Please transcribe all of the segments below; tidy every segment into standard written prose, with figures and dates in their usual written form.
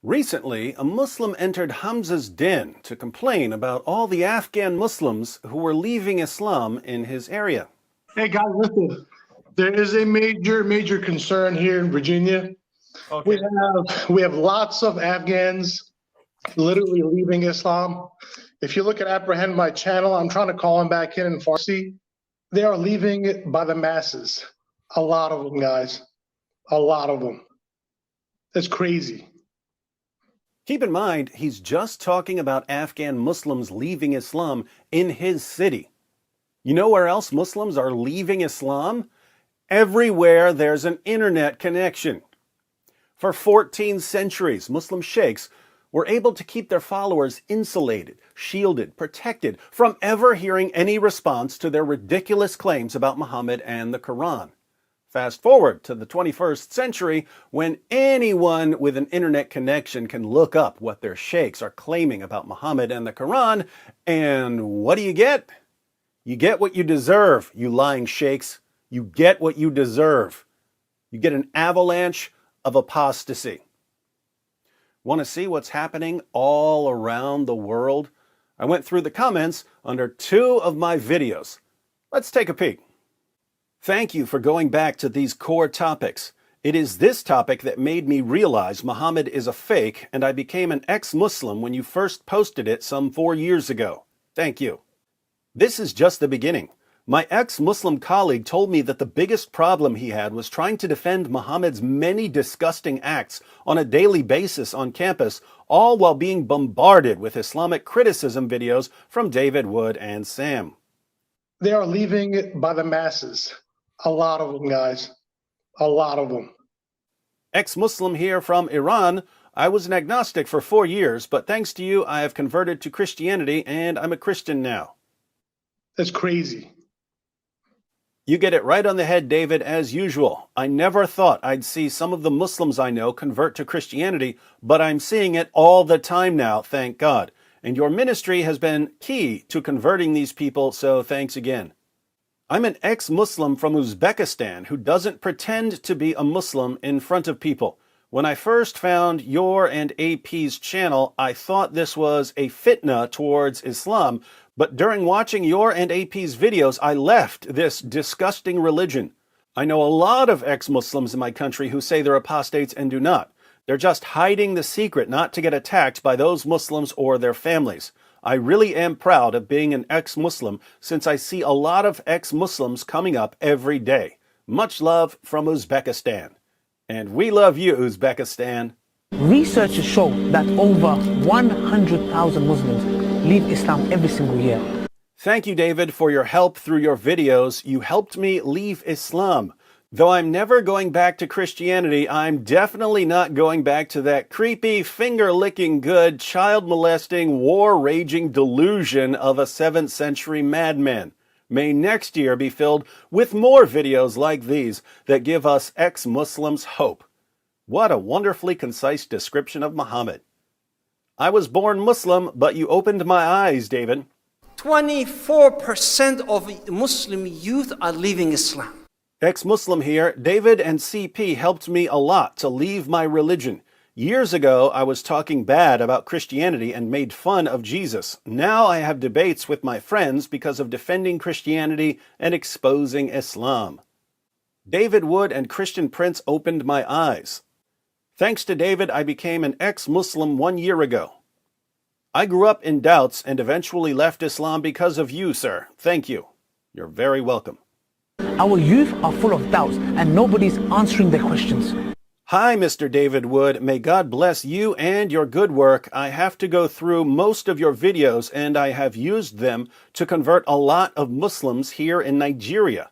Recently, a Muslim entered Hamza's den to complain about all the Afghan Muslims who were leaving Islam in his area. Hey guys, listen. There is a major concern here in Virginia. Okay. We have lots of Afghans literally leaving Islam. If you look at Apprehend My channel, I'm trying to call them back in Farsi. They are leaving by the masses. A lot of them, guys. A lot of them. That's crazy. Keep in mind, he's just talking about Afghan Muslims leaving Islam in his city. You know where else Muslims are leaving Islam? Everywhere there's an internet connection. For 14 centuries, Muslim sheikhs were able to keep their followers insulated, shielded, protected from ever hearing any response to their ridiculous claims about Muhammad and the Quran. Fast forward to the 21st century, when anyone with an internet connection can look up what their sheikhs are claiming about Muhammad and the Quran, and what do you get? You get what you deserve, you lying sheikhs. You get what you deserve. You get an avalanche of apostasy. Want to see what's happening all around the world? I went through the comments under 2 of my videos. Let's take a peek. Thank you for going back to these core topics. It is this topic that made me realize Muhammad is a fake, and I became an ex-Muslim when you first posted it some 4 years ago. Thank you. This is just the beginning. My ex-Muslim colleague told me that the biggest problem he had was trying to defend Muhammad's many disgusting acts on a daily basis on campus, all while being bombarded with Islamic criticism videos from David Wood and Sam. They are leaving by the masses. A lot of them, guys. A lot of them. Ex-Muslim here from Iran. I was an agnostic for 4 years, but thanks to you, I have converted to Christianity and I'm a Christian now. That's crazy. You get it right on the head, David, as usual. I never thought I'd see some of the Muslims I know convert to Christianity, but I'm seeing it all the time now, thank God. And your ministry has been key to converting these people, so thanks again. I'm an ex-Muslim from Uzbekistan who doesn't pretend to be a Muslim in front of people. When I first found your and AP's channel, I thought this was a fitna towards Islam, but during watching your and AP's videos, I left this disgusting religion. I know a lot of ex-Muslims in my country who say they're apostates and do not. They're just hiding the secret not to get attacked by those Muslims or their families. I really am proud of being an ex-Muslim since I see a lot of ex-Muslims coming up every day. Much love from Uzbekistan. And we love you, Uzbekistan. Researchers show that over 100,000 Muslims leave Islam every single year. Thank you, David, for your help through your videos. You helped me leave Islam. Though I'm never going back to Christianity, I'm definitely not going back to that creepy, finger-licking good, child-molesting, war-raging delusion of a 7th century madman. May next year be filled with more videos like these that give us ex-Muslims hope. What a wonderfully concise description of Muhammad. I was born Muslim, but you opened my eyes, David. 24% of Muslim youth are leaving Islam. Ex-Muslim here, David and CP helped me a lot to leave my religion. Years ago, I was talking bad about Christianity and made fun of Jesus. Now I have debates with my friends because of defending Christianity and exposing Islam. David Wood and Christian Prince opened my eyes. Thanks to David, I became an ex-Muslim 1 year ago. I grew up in doubts and eventually left Islam because of you, sir. Thank you. You're very welcome. Our youth are full of doubts and nobody's answering their questions. Hi, Mr. David Wood. May God bless you and your good work. I have to go through most of your videos and I have used them to convert a lot of Muslims here in Nigeria.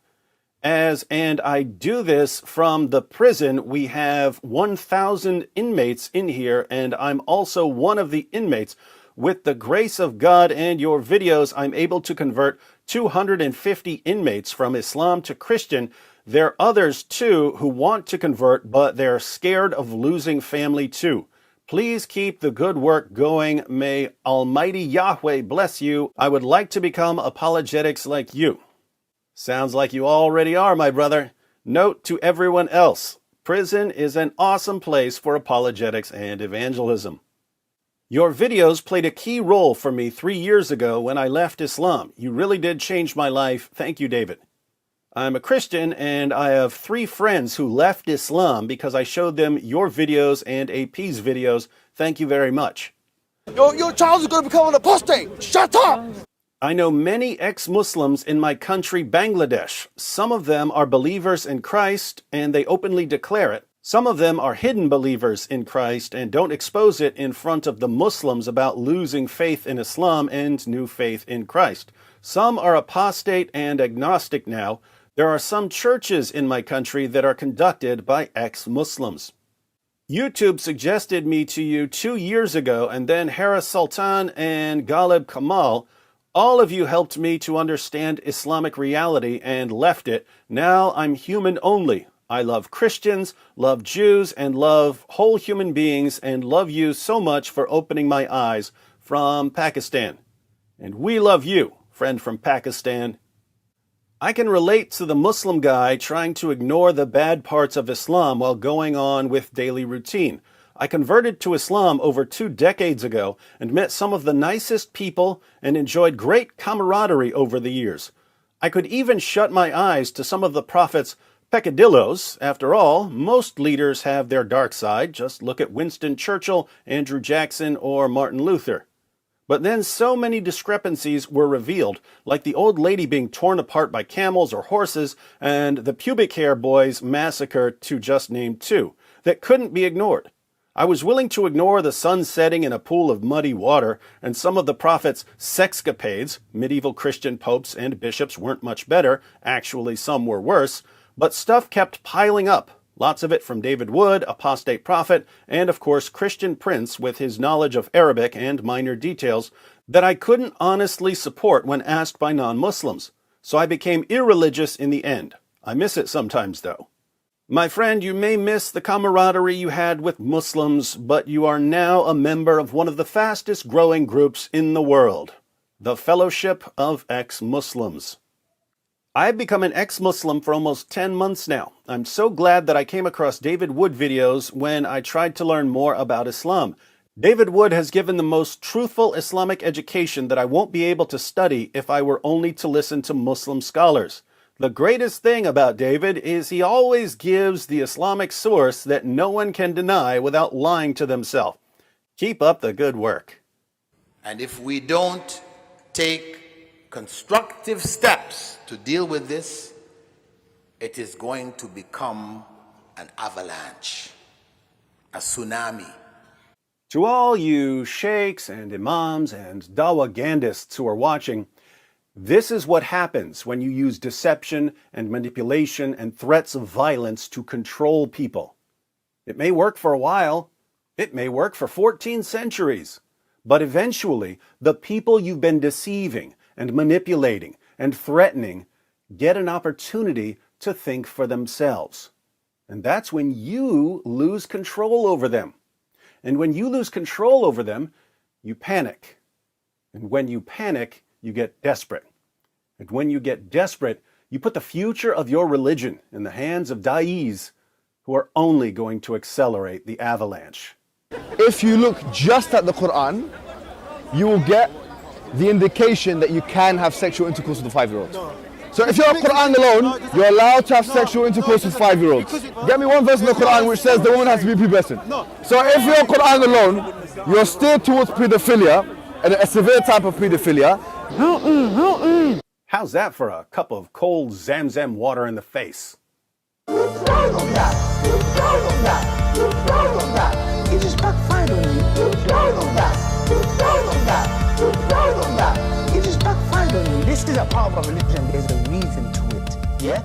And I do this from the prison. We have 1,000 inmates in here and I'm also one of the inmates. With the grace of God and your videos, I'm able to convert 250 inmates from Islam to Christian. There are others, too, who want to convert, but they're scared of losing family, too. Please keep the good work going. May Almighty Yahweh bless you. I would like to become apologetics like you. Sounds like you already are, my brother. Note to everyone else. Prison is an awesome place for apologetics and evangelism. Your videos played a key role for me 3 years ago when I left Islam. You really did change my life. Thank you, David. I'm a Christian, and I have 3 friends who left Islam because I showed them your videos and AP's videos. Thank you very much. Your child is going to become an apostate. Shut up! I know many ex-Muslims in my country, Bangladesh. Some of them are believers in Christ, and they openly declare it. Some of them are hidden believers in Christ and don't expose it in front of the Muslims about losing faith in Islam and new faith in Christ. Some are apostate and agnostic now. There are some churches in my country that are conducted by ex-Muslims. YouTube suggested me to you 2 years ago, and then Harris Sultan and Ghalib Kamal, all of you helped me to understand Islamic reality and left it. Now I'm human only. I love Christians, love Jews, and love whole human beings, and love you so much for opening my eyes. From Pakistan. And we love you, friend from Pakistan. I can relate to the Muslim guy trying to ignore the bad parts of Islam while going on with daily routine. I converted to Islam over 2 decades ago and met some of the nicest people and enjoyed great camaraderie over the years. I could even shut my eyes to some of the Prophet's peccadillos. After all, most leaders have their dark side. Just look at Winston Churchill, Andrew Jackson, or Martin Luther. But then so many discrepancies were revealed, like the old lady being torn apart by camels or horses, and the pubic hair boys massacre, to just name 2, that couldn't be ignored. I was willing to ignore the sun setting in a pool of muddy water and some of the Prophet's sexcapades. Medieval Christian popes and bishops weren't much better. Actually, some were worse. But stuff kept piling up. Lots of it from David Wood, apostate prophet, and of course Christian Prince with his knowledge of Arabic and minor details that I couldn't honestly support when asked by non-Muslims. So I became irreligious in the end. I miss it sometimes, though. My friend, you may miss the camaraderie you had with Muslims, but you are now a member of one of the fastest growing groups in the world, the Fellowship of Ex-Muslims. I've become an ex-Muslim for almost 10 months now. I'm so glad that I came across David Wood videos when I tried to learn more about Islam. David Wood has given the most truthful Islamic education that I won't be able to study if I were only to listen to Muslim scholars. The greatest thing about David is he always gives the Islamic source that no one can deny without lying to themselves. Keep up the good work. And if we don't take constructive steps to deal with this, it is going to become an avalanche, a tsunami. To all you sheikhs and imams and dawagandists who are watching, this is what happens when you use deception and manipulation and threats of violence to control people. It may work for a while. It may work for 14 centuries. But eventually, the people you've been deceiving and manipulating and threatening get an opportunity to think for themselves. And that's when you lose control over them. And when you lose control over them, you panic. And when you panic, you get desperate. And when you get desperate, you put the future of your religion in the hands of da'is who are only going to accelerate the avalanche. If you look just at the Quran, you will get the indication that you can have sexual intercourse with a 5-year-old. So if you're at Quran alone, you're allowed to have sexual intercourse with 5-year-olds. Get me one verse in the Quran which says the woman has to be pubescent. So if you're Quran alone, you're steered towards pedophilia, and a severe type of pedophilia. How's that for a cup of cold Zamzam water in the face? You tried on that. You tried on that. You tried on that. It just backfired on you. You tried on that. You tried on that. You tried on that. It just backfired on you. This is a part of our religion. There's a reason to it. Yeah?